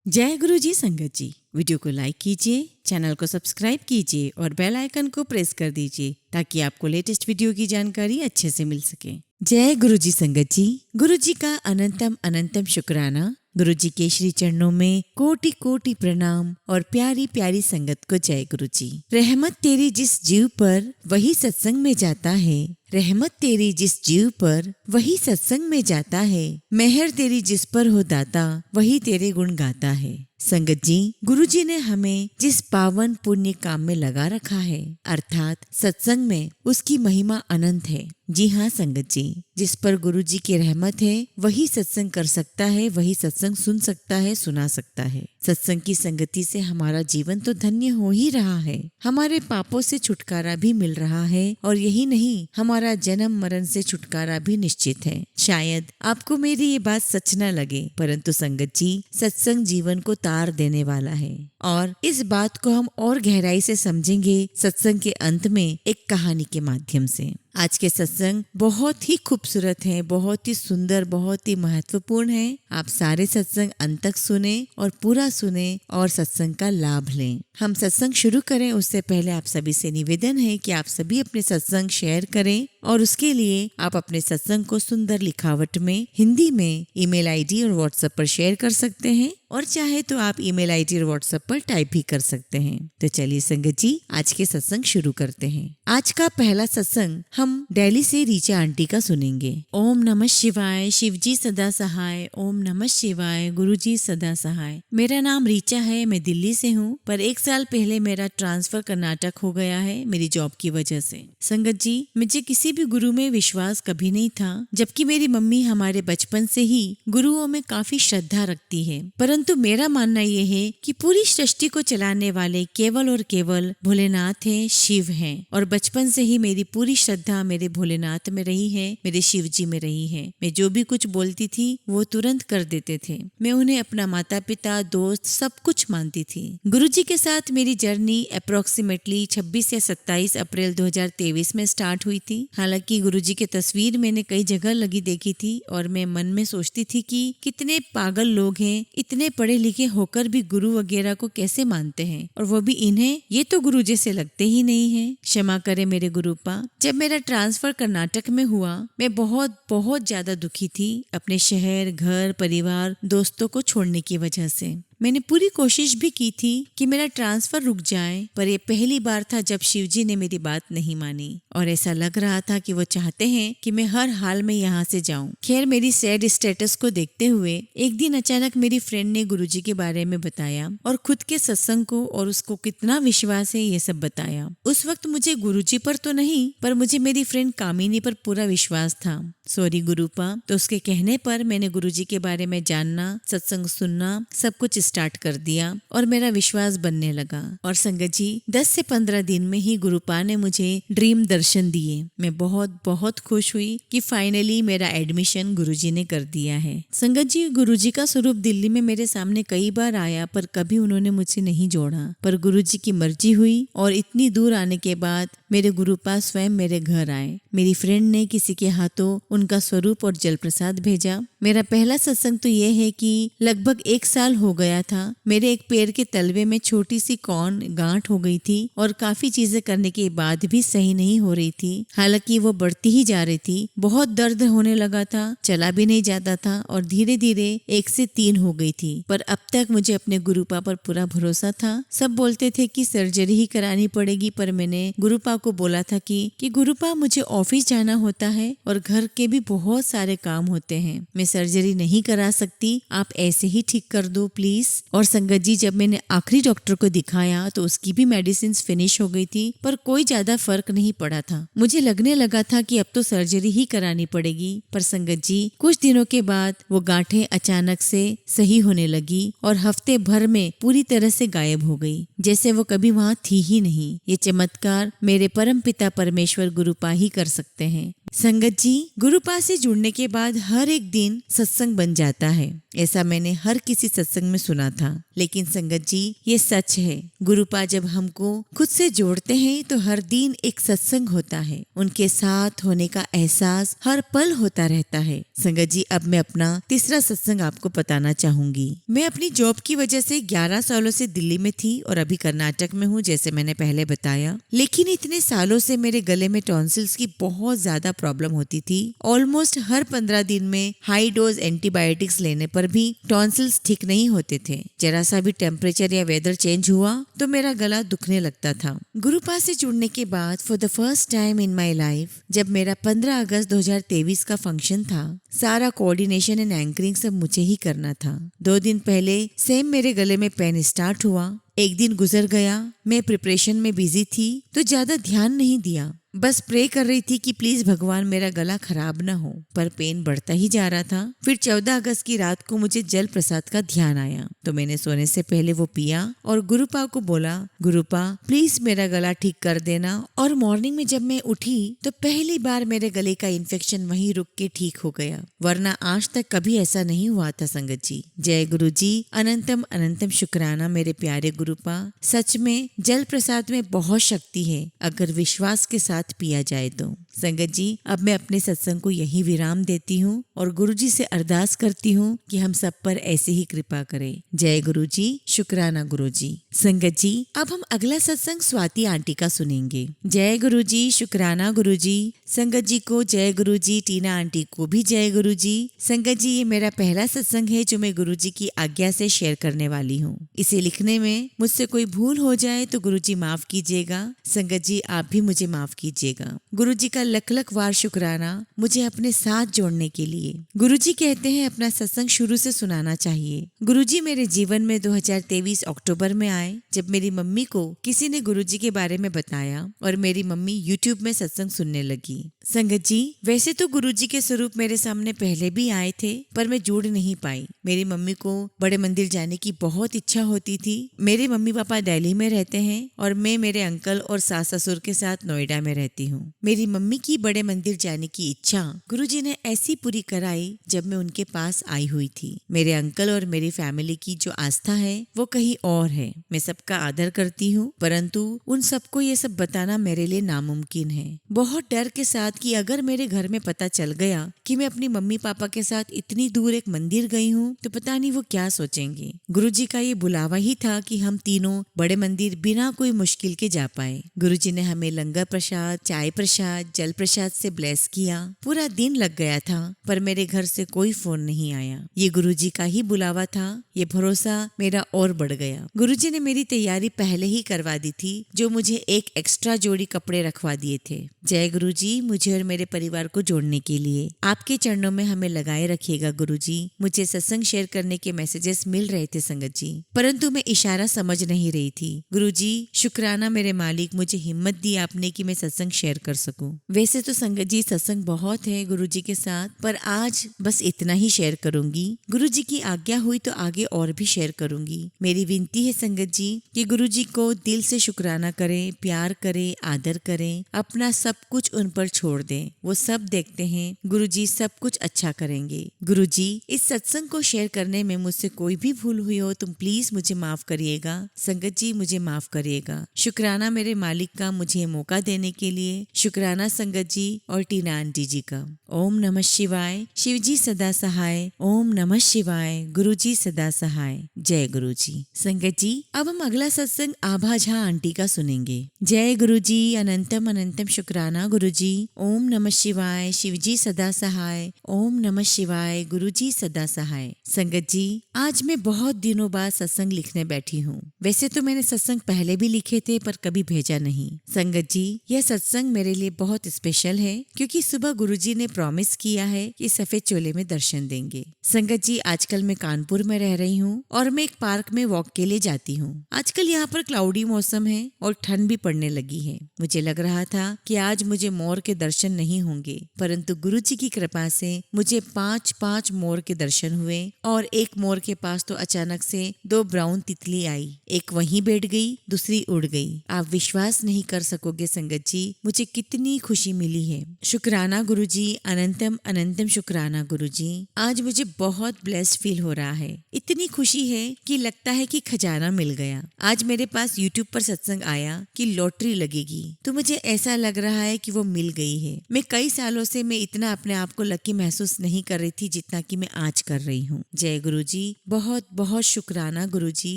जय गुरु जी संगत जी। वीडियो को लाइक कीजिए, चैनल को सब्सक्राइब कीजिए और बेल आइकन को प्रेस कर दीजिए ताकि आपको लेटेस्ट वीडियो की जानकारी अच्छे से मिल सके। जय गुरु जी संगत जी। गुरु जी का अनंतम अनंतम शुक्राना। गुरु जी के श्री चरणों में कोटि कोटि प्रणाम और प्यारी प्यारी संगत को जय गुरु जी। रहमत तेरी जिस जीव पर वही सत्संग में जाता है, रहमत तेरी जिस जीव पर वही सत्संग में जाता है, मेहर तेरी जिस पर हो दाता वही तेरे गुण गाता है। संगत जी, गुरु जी ने हमें जिस पावन पुण्य काम में लगा रखा है अर्थात सत्संग में, उसकी महिमा अनंत है। जी हाँ संगत जी, जिस पर गुरु जी की रहमत है वही सत्संग कर सकता है, वही सत्संग सुन सकता है, सुना सकता है। सत्संग की संगति से हमारा जीवन तो धन्य हो ही रहा है, हमारे पापों से छुटकारा भी मिल रहा है और यही नहीं, हमारा जन्म मरण से छुटकारा भी निश्चित है। शायद आपको मेरी ये बात सच न लगे, परंतु संगत जी, सत्संग जीवन को तार देने वाला है और इस बात को हम और गहराई से समझेंगे सत्संग के अंत में एक कहानी के माध्यम से। आज के सत्संग बहुत ही खूबसूरत है, बहुत ही सुंदर, बहुत ही महत्वपूर्ण है। आप सारे सत्संग अंत तक सुने और पूरा सुने और सत्संग का लाभ लें। हम सत्संग शुरू करें उससे पहले आप सभी से निवेदन है कि आप सभी अपने सत्संग शेयर करें और उसके लिए आप अपने सत्संग को सुंदर लिखावट में हिंदी में ईमेल आईडी और व्हाट्सएप पर शेयर कर सकते हैं और चाहे तो आप ईमेल आईडी और व्हाट्सएप पर टाइप भी कर सकते हैं। तो चलिए संगत जी, आज के सत्संग शुरू करते हैं। आज का पहला सत्संग हम दिल्ली से रीचा आंटी का सुनेंगे। ओम नमः शिवाय, शिवजी सदा सहाय। ओम नमः शिवाय, गुरुजी सदा सहाय। मेरा नाम रीचा है, मैं दिल्ली से हूँ, पर 1 साल पहले मेरा ट्रांसफर कर्नाटक हो गया है मेरी जॉब की वजह से। संगत जी, मुझे किसी भी गुरु में विश्वास कभी नहीं था, जबकि मेरी मम्मी हमारे बचपन से ही गुरुओं में काफी श्रद्धा रखती है। परंतु मेरा मानना ये है कि पूरी सृष्टि को चलाने वाले केवल और केवल भोलेनाथ हैं, शिव हैं, और बचपन से ही मेरी पूरी श्रद्धा मेरे भोलेनाथ में रही है, मेरे शिव जी में रही है। मैं जो भी कुछ बोलती थी वो तुरंत कर देते थे। मैं उन्हें अपना माता पिता, दोस्त, सब कुछ मानती थी। गुरुजी के साथ मेरी जर्नी अप्रोक्सीमेटली 26 या 27 अप्रैल 2023 में स्टार्ट हुई थी। हालांकि गुरुजी की तस्वीर मैंने कई जगह लगी देखी थी और मैं मन में सोचती थी कि कितने पागल लोग हैं, इतने पढ़े लिखे होकर भी गुरु वगैरह को कैसे मानते हैं, और वो भी इन्हें, ये तो गुरु जैसे लगते ही नहीं है। क्षमा करे मेरे गुरुपा। जब मेरा ट्रांसफर कर्नाटक में हुआ, मैं बहुत ज्यादा दुखी थी अपने शहर, घर, परिवार, दोस्तों को छोड़ने की वजह से। मैंने पूरी कोशिश भी की थी कि मेरा ट्रांसफर रुक जाए, पर यह पहली बार था जब शिवजी ने मेरी बात नहीं मानी और ऐसा लग रहा था कि वो चाहते हैं कि मैं हर हाल में यहाँ से जाऊं। खैर, मेरी सैड स्टेटस को देखते हुए एक दिन अचानक मेरी फ्रेंड ने गुरुजी के बारे में बताया और खुद के सत्संग को और उसको कितना विश्वास है ये सब बताया। उस वक्त मुझे गुरुजी पर तो नहीं, पर मुझे मेरी फ्रेंड कामिनी पर पूरा विश्वास था। सॉरी गुरुपा। तो उसके कहने पर मैंने गुरुजी के बारे में जानना, सत्संग सुनना, सब कुछ स्टार्ट कर दिया और मेरा विश्वास बनने लगा। और संगत जी, 10 से 15 दिन में ही गुरुपा ने मुझे ड्रीम दर्शन दिए। मैं बहुत खुश हुई कि फाइनली मेरा एडमिशन गुरुजी ने कर दिया है। संगत जी, गुरुजी का स्वरूप दिल्ली में मेरे सामने कई बार आया, पर कभी उन्होंने मुझसे नहीं जोड़ा। पर गुरुजी की मर्जी हुई और इतनी दूर आने के बाद मेरे गुरुपा स्वयं मेरे घर आए। मेरी फ्रेंड ने किसी के हाथों उनका स्वरूप और जल प्रसाद भेजा। मेरा पहला सत्संग तो ये है कि लगभग 1 साल हो गया था। मेरे एक पैर के तलवे में छोटी सी कौन गांठ हो गई थी और काफी चीजें करने के बाद भी सही नहीं हो रही थी। हालांकि वो बढ़ती ही जा रही थी। बहुत दर्द होने लगा था, चला भी नहीं जाता था और धीरे धीरे 1 से 3 हो गई थी। पर अब तक मुझे अपने गुरुपा पर पूरा भरोसा था। सब बोलते थे कि सर्जरी ही करानी पड़ेगी, पर मैंने गुरुपा को बोला था कि गुरुपा, मुझे ऑफिस जाना होता है और घर के भी बहुत सारे काम होते हैं, मैं सर्जरी नहीं करा सकती, आप ऐसे ही ठीक कर दो प्लीज। और संगत जी, जब मैंने आखिरी डॉक्टर को दिखाया तो उसकी भी मेडिसिन फिनिश हो गई थी, पर कोई ज्यादा फर्क नहीं पड़ा था। मुझे लगने लगा था कि अब तो सर्जरी ही करानी पड़ेगी। पर संगत जी, कुछ दिनों के बाद वो गांठें अचानक से सही होने लगी और हफ्ते भर में पूरी तरह से गायब हो गई, जैसे वो कभी वहाँ थी ही नहीं। ये चमत्कार मेरे परम पिता परमेश्वर गुरुपा ही कर सकते हैं। संगत जी, गुरुपा से जुड़ने के बाद हर एक दिन सत्संग बन जाता है, ऐसा मैंने हर किसी सत्संग में सुना था। लेकिन संगत जी, ये सच है। गुरुपा जब हमको खुद से जोड़ते हैं तो हर दिन एक सत्संग होता है। उनके साथ होने का एहसास हर पल होता रहता है। संगत जी, अब मैं अपना तीसरा सत्संग आपको बताना चाहूंगी। मैं अपनी जॉब की वजह से 11 सालों से दिल्ली में थी और अभी कर्नाटक में हूँ, जैसे मैंने पहले बताया। लेकिन इतने सालों से मेरे गले में टॉन्सिल्स की बहुत ज्यादा प्रॉब्लम होती थी। ऑलमोस्ट हर 15 दिन में हाई डोज एंटीबायोटिक्स लेने पर भी टॉन्सिल्स ठीक नहीं होते थे। जरा सा भी टेम्परेचर या वेदर चेंज हुआ तो मेरा गला दुखने लगता था। गुरुपा से जुड़ने के बाद for the first time in my life, जब मेरा 15 अगस्त 2023 का फंक्शन था, सारा कोऑर्डिनेशन एंड एंकरिंग सब मुझे ही करना था। 2 दिन पहले सेम मेरे गले में पेन स्टार्ट हुआ। एक दिन गुजर गया, मैं प्रिपरेशन में बिजी थी तो ज्यादा ध्यान नहीं दिया, बस प्रे कर रही थी कि प्लीज भगवान मेरा गला खराब ना हो, पर पेन बढ़ता ही जा रहा था। फिर 14 अगस्त की रात को मुझे जल प्रसाद का ध्यान आया तो मैंने सोने से पहले वो पिया और गुरुपा को बोला, गुरुपा प्लीज मेरा गला ठीक कर देना। और मॉर्निंग में जब मैं उठी तो पहली बार मेरे गले का इन्फेक्शन वहीं रुक के ठीक हो गया, वरना आज तक कभी ऐसा नहीं हुआ था। संगत जी, जय गुरु जी, अनंतम अनंतम शुक्राना मेरे प्यारे गुरुपा। सच में जल प्रसाद में बहुत शक्ति है अगर विश्वास के साथ पिया जाए तो। संगत जी, अब मैं अपने सत्संग को यही विराम देती हूँ और गुरुजी से अरदास करती हूँ कि हम सब पर ऐसे ही कृपा करें। जय गुरु जी, शुक्राना गुरु जी। संगत जी, अब हम अगला सत्संग स्वाति आंटी का सुनेंगे। जय गुरु जी, शुक्राना गुरु जी। संगत जी को जय गुरु जी, टीना आंटी को भी जय गुरु जी। संगत जी, ये मेरा पहला सत्संग है जो मैं गुरु जी की आज्ञा से शेयर करने वाली हूँ। इसे लिखने में मुझसे कोई भूल हो जाए तो गुरु जी माफ कीजिएगा। संगत जी, आप भी मुझे माफ कीजिएगा। गुरु जी का लख लख वार शुक्राना मुझे अपने साथ जोड़ने के लिए। गुरुजी कहते हैं अपना सत्संग शुरू से सुनाना चाहिए। गुरुजी मेरे जीवन में 2023 अक्टूबर में आए, जब मेरी मम्मी को किसी ने गुरुजी के बारे में बताया और मेरी मम्मी यूट्यूब में सत्संग सुनने लगी। संगत जी, वैसे तो गुरुजी के स्वरूप मेरे सामने पहले भी आए थे, पर मैं जुड़ नहीं पाई। मेरी मम्मी को बड़े मंदिर जाने की बहुत इच्छा होती थी। मेरे मम्मी पापा दिल्ली में रहते हैं और मैं मेरे अंकल और सास ससुर के साथ नोएडा में रहती हूँ। मेरी मम्मी की बड़े मंदिर जाने की इच्छा गुरुजी ने ऐसी पूरी कराई जब मैं उनके पास आई हुई थी। मेरे अंकल और मेरी फैमिली की जो आस्था है वो कहीं और है। मैं सबका आदर करती हूँ, परंतु उन सबको ये सब बताना मेरे लिए नामुमकिन है। बहुत डर के साथ कि अगर मेरे घर में पता चल गया कि मैं अपनी मम्मी पापा के साथ इतनी दूर एक मंदिर गई हूँ तो पता नहीं वो क्या सोचेंगे। गुरुजी का ये बुलावा ही था कि हम तीनों बड़े मंदिर बिना कोई मुश्किल के जा पाए। गुरुजी ने हमें लंगर प्रसाद, चाय प्रसाद, जल प्रसाद से ब्लेस किया। पूरा दिन लग गया था पर मेरे घर से कोई फोन नहीं आया। ये गुरुजी का ही बुलावा था। ये भरोसा मेरा और बढ़ गया। गुरुजी ने मेरी तैयारी पहले ही करवा दी थी, जो मुझे एक एक्स्ट्रा जोड़ी कपड़े रखवा दिए थे। जय गुरुजी, मुझे और मेरे परिवार को जोड़ने के लिए आपके चरणों में हमें लगाए रखिएगा। गुरुजी, मुझे सत्संग शेयर करने के मैसेजेस मिल रहे थे संगत जी, परंतु मैं इशारा समझ नहीं रही थी। गुरुजी, शुक्राना मेरे मालिक, मुझे हिम्मत दी आपने कि मैं सत्संग शेयर कर सकूं। वैसे तो संगत जी सत्संग बहुत है गुरुजी के साथ, पर आज बस इतना ही शेयर करूंगी। गुरुजी की आज्ञा हुई तो आगे और भी शेयर करूंगी। मेरी विनती है संगत जी कि गुरुजी को दिल से शुक्राना करें, प्यार करें, आदर करें, अपना सब कुछ उन पर छोड़ दें। वो सब देखते हैं, गुरुजी सब कुछ अच्छा करेंगे। गुरुजी, इस सत्संग को शेयर करने में मुझसे कोई भी भूल हुई हो तुम प्लीज मुझे माफ करिएगा। संगत जी, मुझे माफ करिएगा। शुक्राना मेरे मालिक का मुझे मौका देने के लिए। शुक्राना संगत जी और टीना आंटी जी का। ओम नमः शिवाय। शिव जी सदा सहाय। ओम नमः शिवाय। गुरु जी सदा सहाय। जय गुरु जी। संगत जी, अब हम अगला सत्संग आभा झा आंटी का सुनेंगे। जय गुरु जी, अनंतम अनंतम शुक्राना गुरु जी। ओम नमः शिवाय। शिव जी सदा सहाय। ओम नमः शिवाय। गुरु जी सदा सहाय। संगत जी, आज मैं बहुत दिनों बाद सत्संग लिखने बैठी हूँ। वैसे तो मैंने सत्संग पहले भी लिखे थे पर कभी भेजा नहीं। संगत जी, यह सत्संग मेरे लिए बहुत स्पेशल है क्योंकि सुबह गुरुजी ने प्रॉमिस किया है कि सफेद चोले में दर्शन देंगे। संगत जी, आजकल मैं कानपुर में रह रही हूँ और मैं एक पार्क में वॉक के लिए जाती हूँ। आजकल यहाँ पर क्लाउडी मौसम है और ठंड भी पड़ने लगी है। मुझे लग रहा था कि आज मुझे मोर के दर्शन नहीं होंगे, परंतु गुरुजी की कृपा से मुझे 5 मोर के दर्शन हुए और एक मोर के पास तो अचानक से 2 ब्राउन तितली आई। एक वहीं बैठ गई, दूसरी उड़ गई। आप विश्वास नहीं कर सकोगे संगत जी, मुझे कितनी खुशी खुशी मिली है। शुक्राना गुरुजी, अनंतम अनंतम शुक्राना गुरुजी। आज मुझे बहुत ब्लेस्ड फील हो रहा है। इतनी खुशी है कि लगता है कि खजाना मिल गया। आज मेरे पास यूट्यूब पर सत्संग आया कि लॉटरी लगेगी, तो मुझे ऐसा लग रहा है कि वो मिल गई है। मैं कई सालों से मैं इतना अपने आप को लकी महसूस नहीं कर रही थी जितना कि मैं आज कर रही हूँ। जय गुरुजी, बहुत बहुत शुक्राना गुरुजी।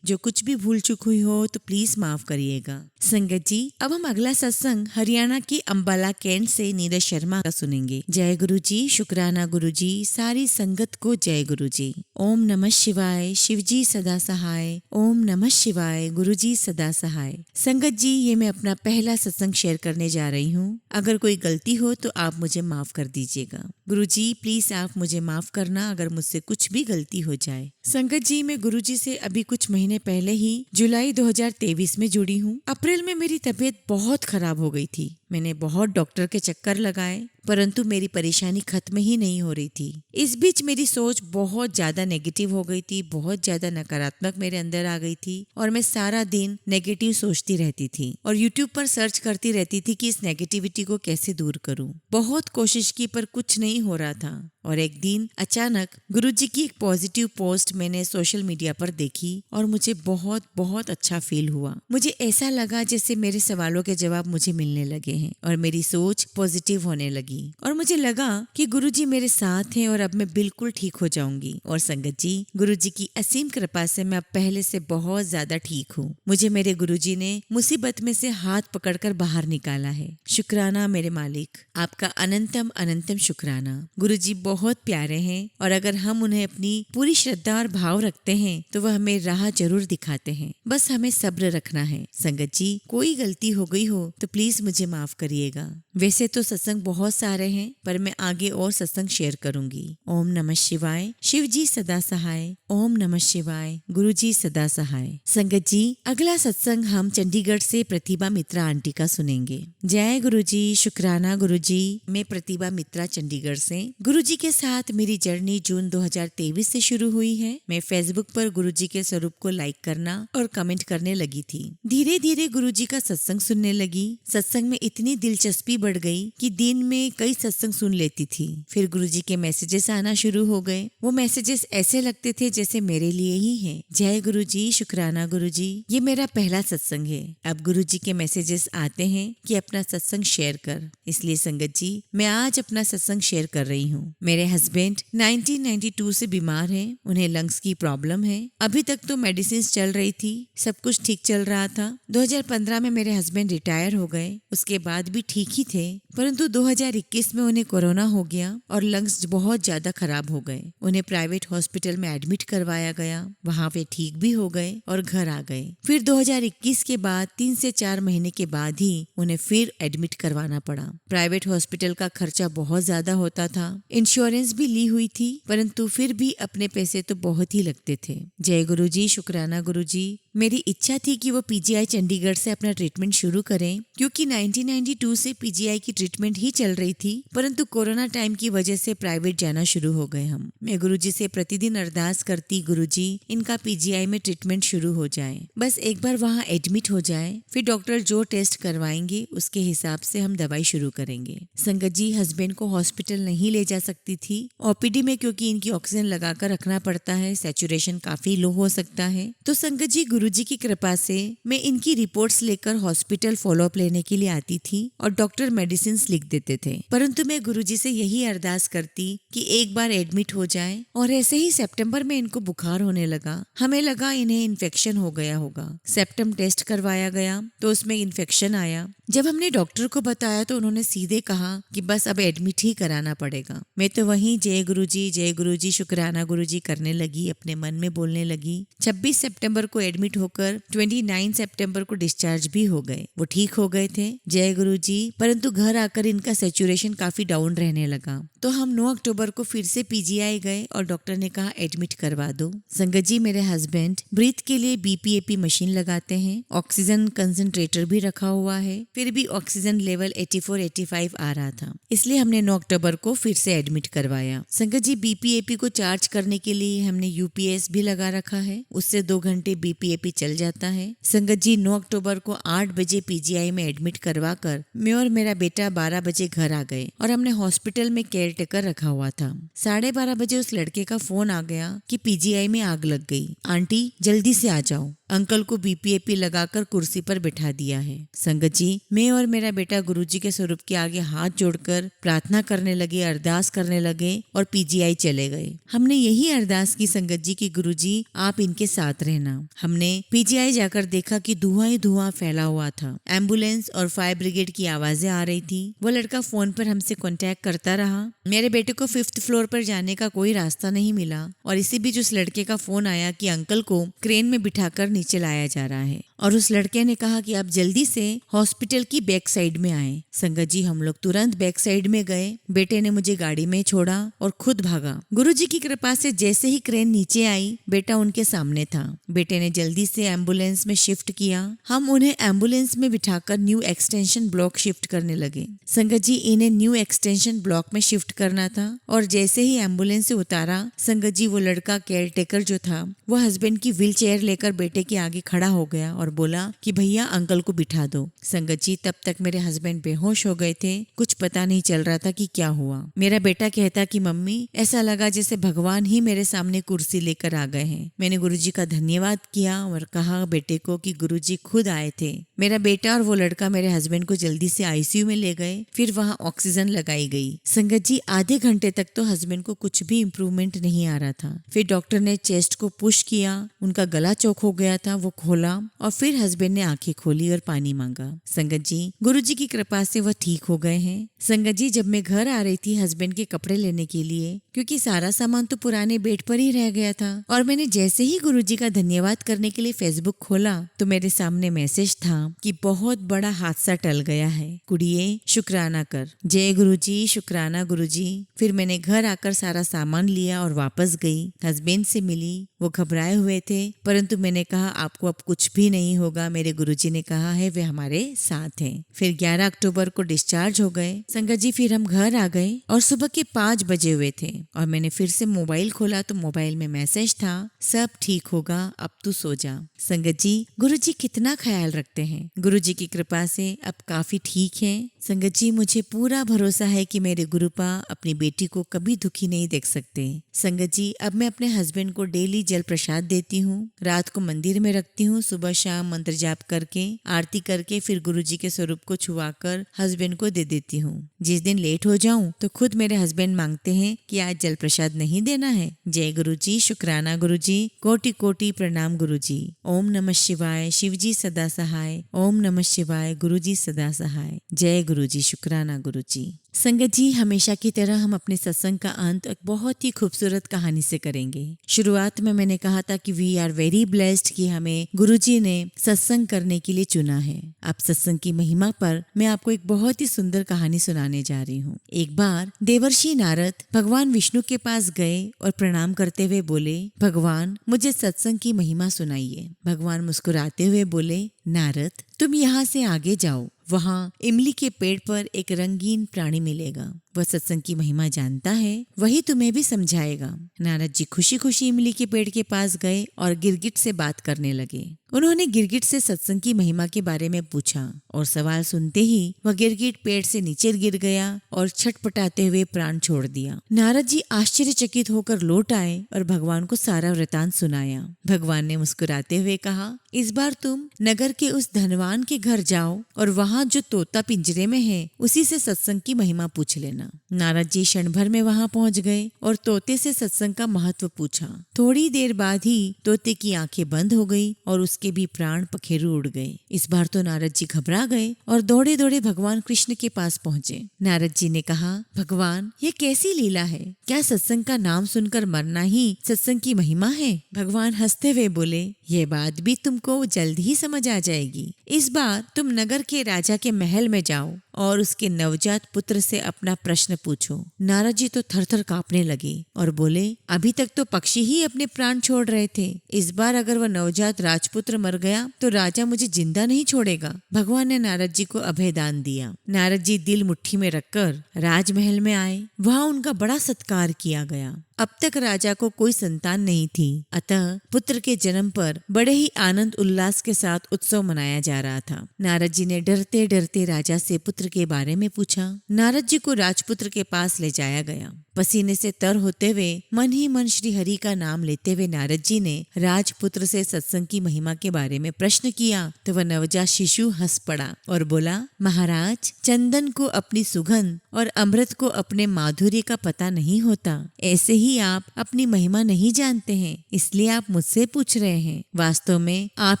जो कुछ भी भूल चूक हुई हो तो प्लीज माफ करिएगा। संगत जी, अब हम अगला सत्संग हरियाणा की अंबाला कैंट से नीरज शर्मा का सुनेंगे। जय गुरुजी, शुक्राना गुरुजी। सारी संगत को जय गुरुजी। ओम नमः शिवाय, शिवजी सदा सहाय। ओम नमः शिवाय, गुरुजी सदा सहाय। संगत जी, ये मैं अपना पहला सत्संग शेयर करने जा रही हूँ। अगर कोई गलती हो तो आप मुझे माफ कर दीजिएगा। गुरुजी प्लीज आप मुझे माफ करना अगर मुझसे कुछ भी गलती हो जाए। संगत जी, मैं गुरुजी से अभी कुछ महीने पहले ही जुलाई 2023 में जुड़ी हूँ। अप्रैल में मेरी तबीयत बहुत खराब हो गई थी। मैंने बहुत डॉक्टर के चक्कर लगाए, परंतु मेरी परेशानी खत्म ही नहीं हो रही थी। इस बीच मेरी सोच बहुत ज्यादा नेगेटिव हो गई थी, बहुत ज्यादा नकारात्मक मेरे अंदर आ गई थी और मैं सारा दिन नेगेटिव सोचती रहती थी और यूट्यूब पर सर्च करती रहती थी कि इस नेगेटिविटी को कैसे दूर करूं। बहुत कोशिश की पर कुछ नहीं हो रहा था और एक दिन अचानक गुरुजी की एक पॉजिटिव पोस्ट मैंने सोशल मीडिया पर देखी और मुझे बहुत बहुत अच्छा फील हुआ। मुझे ऐसा लगा जैसे मेरे सवालों के जवाब मुझे मिलने लगे हैं और मेरी सोच पॉजिटिव होने लगी और मुझे लगा कि गुरुजी मेरे साथ हैं और अब मैं बिल्कुल ठीक हो जाऊंगी। और संगत जी, गुरुजी की असीम कृपा से मैं अब पहले से बहुत ज्यादा ठीक हूँ। मुझे मेरे गुरुजी ने मुसीबत में से हाथ पकड़कर बाहर निकाला है। शुक्राना मेरे मालिक, आपका अनंतम अनंतम शुक्राना। गुरुजी बहुत प्यारे हैं और अगर हम उन्हें अपनी पूरी श्रद्धा और भाव रखते हैं तो वह हमें राह जरूर दिखाते हैं। बस हमें सब्र रखना है। संगत जी, कोई गलती हो गई हो तो प्लीज मुझे माफ करिएगा। वैसे तो सत्संग बहुत सारे हैं पर मैं आगे और सत्संग शेयर करूंगी। ओम नमः शिवाय, शिवजी सदा सहाय। ओम नमः शिवाय, गुरुजी सदा सहाय। संगत जी, अगला सत्संग हम चंडीगढ़ से प्रतिभा मित्रा आंटी का सुनेंगे। जय गुरुजी, शुक्राना गुरुजी। मैं प्रतिभा मित्रा चंडीगढ़ से। गुरुजी के साथ मेरी जर्नी जून 2023 से शुरू हुई है। मैं फेसबुक पर गुरुजी के स्वरूप को लाइक करना और कमेंट करने लगी थी। धीरे धीरे गुरुजी का सत्संग सुनने लगी। सत्संग में इतनी दिलचस्पी बढ़ गई कि दिन में कई सत्संग सुन लेती थी। फिर गुरुजी के मैसेजेस आना शुरू हो गए। वो मैसेजेस ऐसे लगते थे जैसे मेरे लिए ही हैं। जय गुरुजी, शुक्राना गुरुजी। ये मेरा पहला सत्संग है। अब गुरुजी के मैसेजेस आते हैं कि अपना सत्संग शेयर कर। इसलिए संगत जी, मैं आज अपना सत्संग शेयर कर रही हूँ। मेरे हस्बैंड 1992 से बीमार हैं। उन्हें लंग्स की प्रॉब्लम है। अभी तक तो मेडिसिन चल रही थी, सब कुछ ठीक चल रहा था। 2015 में मेरे हस्बैंड रिटायर हो गए। उसके बाद भी ठीक ही थे, परंतु 2021 में उन्हें कोरोना हो गया और लंग्स बहुत ज्यादा खराब हो गए। उन्हें प्राइवेट हॉस्पिटल में एडमिट करवाया गया। वहाँ वे ठीक भी हो गए और घर आ गए। फिर 2021 के बाद 3 से 4 महीने के बाद ही उन्हें फिर एडमिट करवाना पड़ा। प्राइवेट हॉस्पिटल का खर्चा बहुत ज्यादा होता था। इंश्योरेंस भी ली हुई थी, परंतु फिर भी अपने पैसे तो बहुत ही लगते थे। जय गुरुजी, शुक्राना गुरुजी। मेरी इच्छा थी कि वो पीजीआई चंडीगढ़ से अपना ट्रीटमेंट शुरू करें, क्योंकि 1992 से पीजीआई की ट्रीटमेंट ही चल रही थी, परंतु कोरोना टाइम की वजह से प्राइवेट जाना शुरू हो गए हम। मैं गुरुजी से प्रतिदिन अरदास करती, गुरुजी इनका पीजीआई में ट्रीटमेंट शुरू हो जाए, बस एक बार वहाँ एडमिट हो जाए, फिर डॉक्टर जो टेस्ट करवाएंगे उसके हिसाब से हम दवाई शुरू करेंगे। संगत जी, हस्बैंड को हॉस्पिटल नहीं ले जा सकती थी ओपीडी में, क्योंकि इनकी ऑक्सीजन लगाकर रखना पड़ता है, सैचुरेशन काफी लो हो सकता है। तो संगत जी, गुरुजी की कृपा से मैं इनकी रिपोर्ट्स लेकर हॉस्पिटल फॉलोअप लेने के लिए आती थी और डॉक्टर मेडिसिन लिख देते थे, परंतु मैं गुरुजी से यही अरदास करती कि एक बार एडमिट हो जाए। और ऐसे ही सितंबर में इनको बुखार होने लगा। हमें लगा इन्हें इन्फेक्शन हो गया होगा। सेप्टम टेस्ट करवाया गया तो उसमें इन्फेक्शन आया। जब हमने डॉक्टर को बताया तो उन्होंने सीधे कहा कि बस अब एडमिट ही कराना पड़ेगा। मैं तो वहीं जय गुरुजी, शुक्राना गुरुजी करने लगी, अपने मन में बोलने लगी। 26 सितंबर को एडमिट होकर 29 सितंबर को डिस्चार्ज भी हो गए। वो ठीक हो गए थे, जय गुरुजी। परंतु घर आकर इनका सैचुरेशन काफी डाउन रहने लगा, तो हम 9 अक्टूबर को फिर से पीजीआई गए और डॉक्टर ने कहा एडमिट करवा दो। संगत जी, मेरे हस्बैंड ब्रीथ के लिए बीपीएपी मशीन लगाते हैं, ऑक्सीजन कंसंट्रेटर भी रखा हुआ है। फिर फिर भी ऑक्सीजन लेवल 84-85 आ रहा था, इसलिए हमने 9 अक्टूबर को फिर से एडमिट करवाया। संगत जी, बीपीएपी को चार्ज करने के लिए हमने यूपीएस भी लगा रखा है, उससे 2 घंटे बीपीएपी चल जाता है। संगत जी, 9 अक्टूबर को 8 बजे पीजीआई में एडमिट करवा कर मैं और मेरा बेटा 12 बजे घर आ गए और हमने हॉस्पिटल में केयर टेकर रखा हुआ था। 12:30 बजे उस लड़के का फोन आ गया कि पीजीआई में आग लग गई, आंटी जल्दी से आ जाओ। अंकल को बीपीएपी लगाकर कुर्सी पर बिठा दिया है। संगत जी, मैं और मेरा बेटा गुरुजी के स्वरूप के आगे हाथ जोड़कर प्रार्थना करने लगे, अरदास करने लगे और पीजीआई चले गए। हमने यही अरदास की संगत जी की गुरुजी आप इनके साथ रहना। हमने पीजीआई जाकर देखा कि धुआं ही धुआं फैला हुआ था। एम्बुलेंस और फायर ब्रिगेड की आवाजें आ रही थी। वो लड़का फोन पर हमसे कांटेक्ट करता रहा। मेरे बेटे को 5th फ्लोर पर जाने का कोई रास्ता नहीं मिला और इसी बीच उस लड़के का फोन आया कि अंकल को क्रेन में बिठाकर नीचे लाया जा रहा है और उस लड़के ने कहा कि आप जल्दी से हॉस्पिटल की बैक साइड में आए। संगत जी, हम लोग तुरंत बैक साइड में गए। बेटे ने मुझे गाड़ी में छोड़ा और खुद भागा। गुरुजी की कृपा से जैसे ही क्रेन नीचे आई, बेटा उनके सामने था। बेटे ने जल्दी से एम्बुलेंस में शिफ्ट किया। हम उन्हें एम्बुलेंस में बिठाकर न्यू एक्सटेंशन ब्लॉक शिफ्ट करने लगे। संगत जी, इन्हें न्यू एक्सटेंशन ब्लॉक में शिफ्ट करना था और जैसे ही एम्बुलेंस से उतारा, संगत जी, वो लड़का केयर टेकर जो था वो हस्बैंड की व्हील चेयर लेकर बेटे के आगे खड़ा हो गया और बोला कि भैया अंकल को बिठा दो। संगत जी, तब तक मेरे हस्बैंड बेहोश हो गए थे, कुछ पता नहीं चल रहा था कि क्या हुआ। मेरा बेटा कहता कि मम्मी ऐसा लगा जैसे भगवान ही मेरे सामने कुर्सी लेकर आ गए हैं। मैंने गुरुजी का धन्यवाद किया और कहा बेटे को कि गुरुजी खुद आए थे। मेरा बेटा और वो लड़का मेरे हस्बैंड को जल्दी से आईसीयू में ले गए, फिर वहाँ ऑक्सीजन लगाई गई। संगत जी, आधे घंटे तक तो हस्बैंड को कुछ भी इम्प्रूवमेंट नहीं आ रहा था। फिर डॉक्टर ने चेस्ट को पुश किया, उनका गला चौक हो गया था, वो खोला और फिर हस्बैंड ने आंखें खोली और पानी मांगा। संगत जी, गुरुजी की कृपा से वह ठीक हो गए हैं। संगत जी, जब मैं घर आ रही थी हस्बैंड के कपड़े लेने के लिए, क्योंकि सारा सामान तो पुराने बेड पर ही रह गया था, और मैंने जैसे ही गुरुजी का धन्यवाद करने के लिए फेसबुक खोला तो मेरे सामने मैसेज था कि बहुत बड़ा हादसा टल गया है, कुड़िए शुक्राना कर। जय गुरुजी, शुक्राना गुरुजी। फिर मैंने घर आकर सारा सामान लिया और वापस गई। हस्बैंड से मिली, वो घबराए हुए थे, परंतु मैंने कहा आपको अब कुछ भी नहीं होगा, मेरे गुरुजी ने कहा है, वे हमारे साथ हैं। फिर 11 अक्टूबर को डिस्चार्ज हो गए। संगत जी, फिर हम घर आ गए और सुबह के 5 बजे हुए थे और मैंने फिर से मोबाइल खोला तो मोबाइल में मैसेज था, सब ठीक होगा, अब तू सो जा। संगत जी, गुरुजी कितना ख्याल रखते हैं। गुरुजी की कृपा से अब काफी ठीक हैं। संगत जी, मुझे पूरा भरोसा है कि मेरे गुरुपा अपनी बेटी को कभी दुखी नहीं देख सकते। संगत जी, अब मैं अपने हस्बैंड को डेली जल प्रसाद देती हूँ, रात को मंदिर में रखती हूँ, सुबह शाम मंत्र जाप करके आरती करके फिर गुरुजी के स्वरूप को छुआकर हस्बैंड को दे देती हूँ। जिस दिन लेट हो जाऊं तो खुद मेरे हस्बैंड मांगते हैं कि आज जल प्रसाद नहीं देना है। जय गुरुजी, शुक्राना गुरुजी, कोटि कोटि प्रणाम गुरुजी। ओम नमः शिवाय, शिवजी सदा सहाय। ओम नमः शिवाय, गुरुजी सदा सहाय। जय गुरुजी, शुक्राना गुरुजी। संगत जी, हमेशा की तरह हम अपने सत्संग का अंत एक बहुत ही खूबसूरत कहानी से करेंगे। शुरुआत में मैंने कहा था कि वी आर वेरी ब्लेस्ड कि हमें गुरुजी ने सत्संग करने के लिए चुना है। अब सत्संग की महिमा पर मैं आपको एक बहुत ही सुंदर कहानी सुनाने जा रही हूँ। एक बार देवर्षि नारद भगवान विष्णु के पास गए और प्रणाम करते हुए बोले, भगवान मुझे सत्संग की महिमा सुनाइए। भगवान मुस्कुराते हुए बोले, नारद तुम यहाँ से आगे जाओ, वहाँ इमली के पेड़ पर एक रंगीन प्राणी मिलेगा, वह सत्संग की महिमा जानता है, वही तुम्हें भी समझाएगा। नारद जी खुशी खुशी इमली के पेड़ के पास गए और गिरगिट से बात करने लगे। उन्होंने गिरगिट से सत्संग की महिमा के बारे में पूछा और सवाल सुनते ही वह गिरगिट पेड़ से नीचे गिर गया और छटपटाते हुए प्राण छोड़ दिया। नारद जी आश्चर्यचकित होकर लौट आए और भगवान को सारा वृतांत सुनाया। भगवान ने मुस्कुराते हुए कहा, इस बार तुम नगर के उस धनवान के घर जाओ और वहाँ जो तोता पिंजरे में है उसी से सत्संग की महिमा पूछ लेना। नारद जी क्षण भर में वहाँ पहुँच गए और तोते से सत्संग का महत्व पूछा। थोड़ी देर बाद ही तोते की आंखें बंद हो गई और उसके भी प्राण पखेरु उड़ गए। इस बार तो नारद जी घबरा गए और दौड़े दौड़े भगवान कृष्ण के पास पहुँचे। नारद जी ने कहा, भगवान ये कैसी लीला है, क्या सत्संग का नाम सुनकर मरना ही सत्संग की महिमा है? भगवान हंसते हुए बोले, ये बात भी तुमको जल्द ही समझ आ जाएगी। इस बार तुम नगर के राजा के महल में जाओ और उसके नवजात पुत्र से अपना प्रश्न पूछो। नारद जी तो थरथर कांपने लगे और बोले, अभी तक तो पक्षी ही अपने प्राण छोड़ रहे थे, इस बार अगर वह नवजात राजपुत्र मर गया तो राजा मुझे जिंदा नहीं छोड़ेगा। भगवान ने नारद जी को अभय दान दिया। नारद जी दिल मुट्ठी में रखकर राजमहल में आए। वहाँ उनका बड़ा सत्कार किया गया। अब तक राजा को कोई संतान नहीं थी, अतः पुत्र के जन्म पर बड़े ही आनंद उल्लास के साथ उत्सव मनाया जा रहा था। नारद जी ने डरते डरते राजा से पुत्र के बारे में पूछा। नारद जी को राजपुत्र के पास ले जाया गया। पसीने से तर होते हुए मन ही मन श्री हरि का नाम लेते हुए नारद जी ने राजपुत्र से सत्संग की महिमा के बारे में प्रश्न किया तो वह नवजात शिशु हंस पड़ा और बोला, महाराज, चंदन को अपनी सुगंध और अमृत को अपने माधुर्य का पता नहीं होता। ऐसे ही आप अपनी महिमा नहीं जानते हैं, इसलिए आप मुझसे पूछ रहे हैं। वास्तव में आप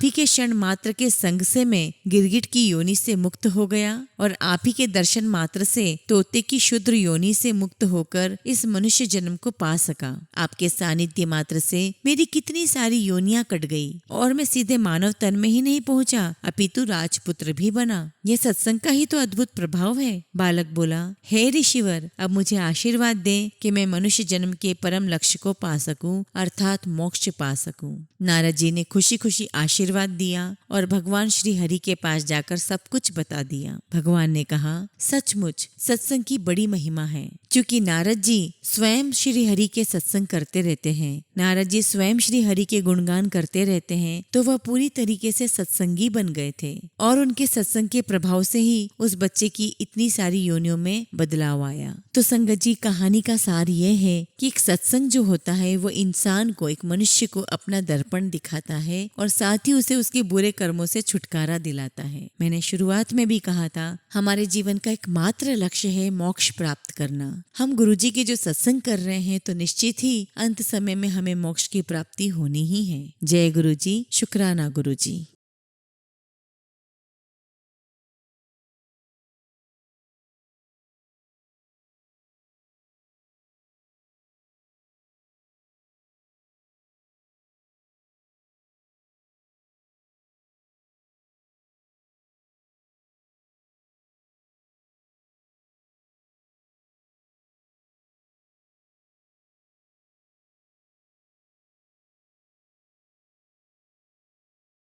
ही के क्षण मात्र के संग से मैं गिरगिट की योनि से मुक्त हो गया और आप ही के दर्शन मात्र से तोते की शुद्र योनि से मुक्त होकर इस मनुष्य जन्म को पा सका। आपके सानिध्य मात्र से मेरी कितनी सारी योनियां कट गई और मैं सीधे मानव तन में ही नहीं पहुंचा, अपितु राजपुत्र भी बना। यह सत्संग का ही तो अद्भुत प्रभाव है। बालक बोला, हे ऋषिवर, अब मुझे आशीर्वाद दें कि मैं मनुष्य जन्म के परम लक्ष्य को पा सकूं, अर्थात मोक्ष पा सकूं। नारद जी ने खुशी खुशी आशीर्वाद दिया और भगवान श्री हरि के पास जाकर सब कुछ बता दिया। भगवान ने कहा, सचमुच सत्संग की बड़ी महिमा है। चूंकि नारद जी स्वयं श्री हरि के सत्संग करते रहते हैं, नारद जी स्वयं श्री हरि के गुणगान करते रहते हैं, तो वह पूरी तरीके से सत्संगी बन गए थे और उनके सत्संग के प्रभाव से ही उस बच्चे की इतनी सारी योनियों में बदलाव आया। तो संगत जी, कहानी का सार ये है कि एक सत्संग जो होता है वो इंसान को, एक मनुष्य को अपना दर्पण दिखाता है और साथ ही उसे उसके बुरे कर्मों से छुटकारा दिलाता है। मैंने शुरुआत में भी कहा था, हमारे जीवन का एकमात्र लक्ष्य है मोक्ष प्राप्त करना। हम गुरुजी के जो सत्संग कर रहे हैं तो निश्चित ही अंत समय में हमें मोक्ष की प्राप्ति होनी ही है। जय गुरुजी, शुक्राना गुरुजी।